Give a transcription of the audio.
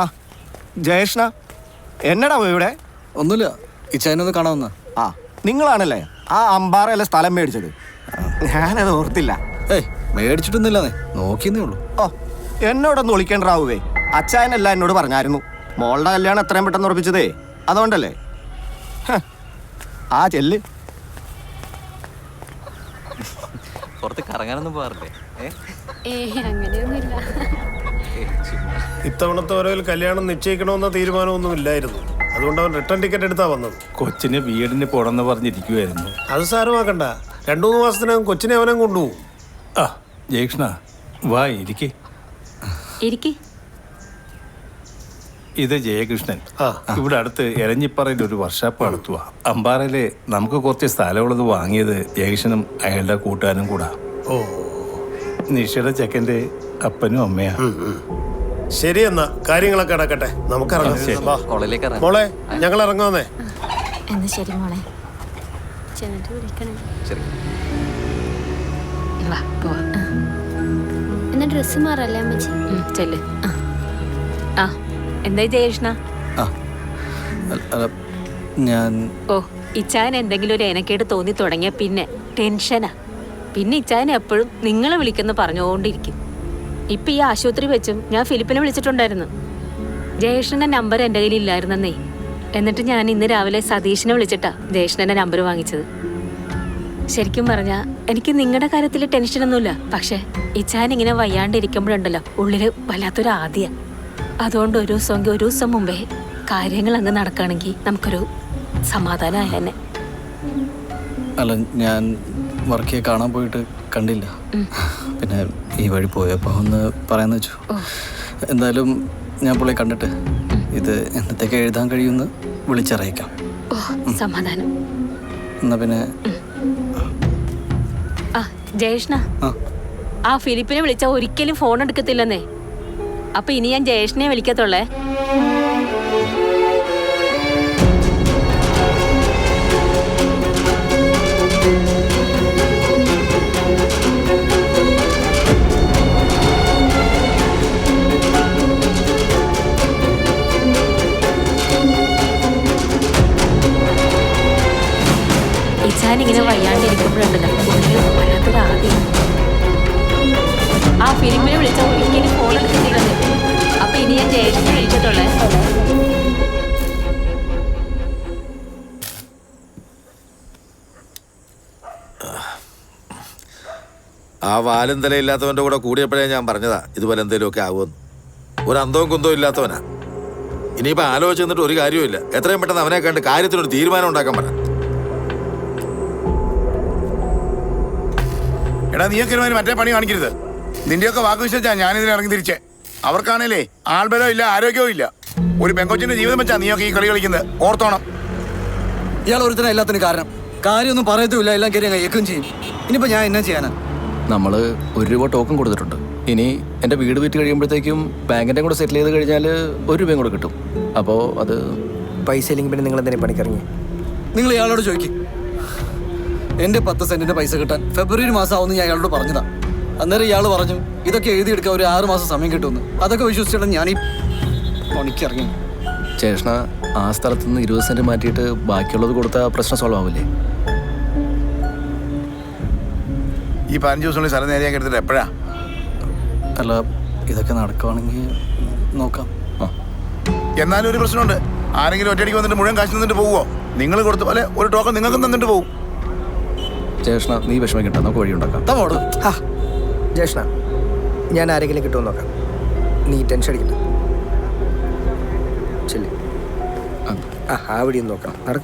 ആ ജയേഷ്ണ, എന്നടാ ഇവിടെ? ഒന്നുമില്ല, ഇച്ചായനൊന്ന് കാണാവുന്ന. ആ, നിങ്ങളാണല്ലേ ആ അമ്പാറയിലെ സ്ഥലം മേടിച്ചത്? ഞാനത് ഓർത്തില്ല. ഏയ്, മേടിച്ചിട്ടൊന്നുമില്ലാന്നേ, നോക്കിയെന്നേ ഉള്ളൂ. ഓ, എന്നോടൊന്ന് വിളിക്കേണ്ടാവൂവേ. അച്ചായനല്ല എന്നോട് പറഞ്ഞായിരുന്നു. മോളുടെ കല്യാണം എത്രയും പെട്ടെന്ന് ഉറപ്പിച്ചതേ അതുകൊണ്ടല്ലേ. ആ ചെല്ല്. പുറത്ത് കറങ്ങാനൊന്നും പോകാറില്ലേ? അങ്ങനെയൊന്നുമില്ല. ഇത്തവണത്തെ ഓരോ കല്യാണം നിശ്ചയിക്കണമെന്ന തീരുമാനമൊന്നും ഇല്ലായിരുന്നു. അതുകൊണ്ട് അവൻ റിട്ടേൺ ടിക്കറ്റ് എടുത്താ വന്നത്. കൊച്ചിന് വീടിന് പോണെന്ന് പറഞ്ഞിരിക്കുവായിരുന്നു. അത് സാരമാക്കണ്ട, 2-3 മാസത്തിനകം കൊച്ചിനെ അവനെ കൊണ്ടുപോകും. ആ ജയകൃഷ്ണ, വാ ഇരിക്കേ. ഇത് ജയകൃഷ്ണൻ. ഇവിടെ അടുത്ത് എരഞ്ഞിപ്പറയിൽ ഒരു വർക്ക്ഷോപ്പ് നടത്തുക. അമ്പാറയിലെ നമുക്ക് കുറച്ച് സ്ഥലമുള്ളത് വാങ്ങിയത് ജയകൃഷ്ണനും അയാളുടെ കൂട്ടുകാരനും കൂടാ. ഓ, നിഷയുടെ ചെക്കൻ്റെ അപ്പനും അമ്മയാ. ശരി, എന്നാ കാര്യങ്ങളൊക്കെ നടക്കട്ടെ, നമുക്ക് ഇറങ്ങാം. കോളേജിലേക്ക് ഇറങ്ങാം. മോളെ, ഞങ്ങൾ ഇറങ്ങാന്നേ. എന്നാ ശരി മോളെ, ചെന്നിട്ട് വിളിക്കണേ. ശരി. വാ പോവാ. എന്നാ ഡ്രസ്സ് മാറല്ലേ അമ്മച്ചി? ചെല്ല്. ആ, എന്തായി ജയകൃഷ്ണ? ആ അല്ല, ഞാൻ ഓ, ഇച്ചായൻ എന്തെങ്കിലും ഒരു എനക്കേട് തോന്നി തുടങ്ങിയ പിന്നെ ടെൻഷനാ. പിന്നെ ഇച്ചായൻ എപ്പോഴും നിങ്ങളെ വിളിക്കുന്ന പറഞ്ഞുകൊണ്ടിരിക്കും. ഇപ്പൊ ഈ ആശുപത്രി വെച്ചും ഞാൻ ഫിലിപ്പിനെ വിളിച്ചിട്ടുണ്ടായിരുന്നു. ജയേഷ്ണന്റെ നമ്പർ എൻ്റെ കയ്യിൽ ഇല്ലായിരുന്നേ. എന്നിട്ട് ഞാൻ ഇന്ന് രാവിലെ സതീഷിനെ വിളിച്ചിട്ടാ ജയേഷ്ണന്റെ നമ്പർ വാങ്ങിച്ചത്. ശരിക്കും പറഞ്ഞാ എനിക്ക് നിങ്ങളുടെ കാര്യത്തിൽ ടെൻഷനൊന്നുമില്ല. പക്ഷെ ഇച്ചായൻ ഇങ്ങനെ വയ്യാണ്ടിരിക്കുമ്പോഴുണ്ടല്ലോ ഉള്ളില് വല്ലാത്തൊരു ആദ്യ. അതുകൊണ്ട് ഒരു ദിവസം മുമ്പേ കാര്യങ്ങൾ അങ്ങ് നടക്കുകയാണെങ്കിൽ നമുക്കൊരു സമാധാനമായ തന്നെ. അല്ല, ഞാൻ വർക്കിയെ കാണാൻ പോയിട്ട് കണ്ടില്ല. പിന്നെ ഈ വഴി പോയപ്പോൾ ഒന്ന് പറയാന്ന് വെച്ചു. എന്തായാലും ഞാൻ പുള്ളിയെ കണ്ടിട്ട് ഇത് എന്നത്തേക്ക് എഴുതാൻ കഴിയുമെന്ന് വിളിച്ചറിയിക്കാം. ഓ, സമാധാനം. എന്നാ പിന്നെ ആ ജയേഷ്ണ, ആ ഫിലിപ്പിനെ വിളിച്ചാൽ ഒരിക്കലും ഫോൺ എടുക്കത്തില്ലെന്നേ. അപ്പൊ ഇനി ഞാൻ ജയേഷ്ണയെ വിളിക്കത്തുള്ളേ. ഇങ്ങനെ വയ്യാണ്ടിരിക്കുമ്പോഴുണ്ടല്ലോ വല്ലാത്തൊരു ആദ്യം. ആ ഫിലിപ്പിനെ വിളിച്ചാൽ ഒരിക്കലും ഫോൺ എടുക്കുന്നില്ലെന്ന്. അപ്പൊ ഇനി ഞാൻ ജയേഷിനെ വിളിച്ചിട്ടുള്ളേ. ആ വാലും തലയില്ലാത്തവൻ്റെ കൂടെ കൂടിയപ്പോഴേ ഞാൻ പറഞ്ഞതാ ഇതുപോലെ എന്തെങ്കിലുമൊക്കെ ആവുമെന്ന്. ഒരു അന്തവും കുന്തവും ഇല്ലാത്തവനാ. ഇനിയിപ്പോൾ ആലോചിച്ച് നിന്നിട്ട് ഒരു കാര്യവുമില്ല. എത്രയും പെട്ടെന്ന് അവനെ കണ്ട് കാര്യത്തിനൊരു തീരുമാനം ഉണ്ടാക്കാൻ പറ. എടാ, നീയൊക്കെ മറ്റേ പണി കാണിക്കരുത്. നിന്റെയൊക്കെ വാക്ക് വിശ്വസിച്ചാ ഞാനിതിനെ ഇറങ്ങി തിരിച്ചേ. അവർക്കാണേലേ ആൾബലവും ഇല്ല, ആരോഗ്യവും ഇല്ല. ഒരു പെങ്കൊച്ചിന്റെ ജീവിതം വെച്ചാ നീയൊക്കെ ഈ കളി കളിക്കുന്നത്, ഓർത്തോണം. ഇയാൾ ഒരുത്തരം എല്ലാത്തിനും കാരണം. കാര്യമൊന്നും പറയത്തുമില്ല, എല്ലാം കയറി ഏക്കും ചെയ്യും. ഇനിയിപ്പോൾ ഞാൻ എന്നാ ചെയ്യാനാ? നമ്മൾ 1 രൂപ ടോക്കൺ കൊടുത്തിട്ടുണ്ട്. ഇനി എൻ്റെ വീട് വിറ്റ് കഴിയുമ്പോഴത്തേക്കും ബാങ്കിൻ്റെ കൂടെ സെറ്റിൽ ചെയ്ത് കഴിഞ്ഞാൽ 1 രൂപയും കൂടെ കിട്ടും. അപ്പോൾ അത് പൈസ ഇല്ലെങ്കിൽ പിന്നെ നിങ്ങൾ എന്തിനാ പണിക്കിറങ്ങി? നിങ്ങൾ ഇയാളോട് ചോദിക്കും. എൻ്റെ 10 സെന്റിന്റെ പൈസ കിട്ടാൻ ഫെബ്രുവരി മാസം ആവുമെന്ന് ഞാൻ അയാളോട് പറഞ്ഞതാ. അന്നേരം ഇയാൾ പറഞ്ഞു ഇതൊക്കെ എഴുതിയെടുക്കാൻ ഒരു 6 മാസം സമയം കിട്ടുമെന്ന്. അതൊക്കെ വിശ്വസിച്ചിട്ട് ഞാൻ ഈ പണിക്കിറങ്ങി. ജയേഷ്ണ, ആ സ്ഥലത്ത് നിന്ന് 20 സെന്റ് മാറ്റിയിട്ട് ബാക്കിയുള്ളത് കൊടുത്താൽ പ്രശ്നം സോൾവ് ആവില്ലേ? ഈ 15 ദിവസങ്ങളിൽ സ്ഥലം നേരെയാക്കി എടുത്തിട്ട് എപ്പോഴാ? അല്ല, ഇതൊക്കെ നടക്കുവാണെങ്കിൽ നോക്കാം. എന്നാലും ഒരു പ്രശ്നമുണ്ട്. ആരെങ്കിലും ഒറ്റയടിക്ക് വന്നിട്ട് മുഴുവൻ കാശ് തന്നിട്ട് പോകുമോ? നിങ്ങൾ കൊടുത്ത പോലെ ഒരു ടോക്കൺ നിങ്ങൾക്കും തന്നിട്ട് പോകും. ജയേഷ്ണ, നീ വിഷമിക്കണ്ട, നമുക്ക് വഴിയുണ്ടാക്കാം. ജേഷ്ണ, ഞാൻ ആരെങ്കിലും കിട്ടുമെന്ന് നോക്കാം. നീ ടെൻഷൻ അടിക്കണ്ട. ശരി, ആ അവിടെ നോക്കാം, നടക്കും.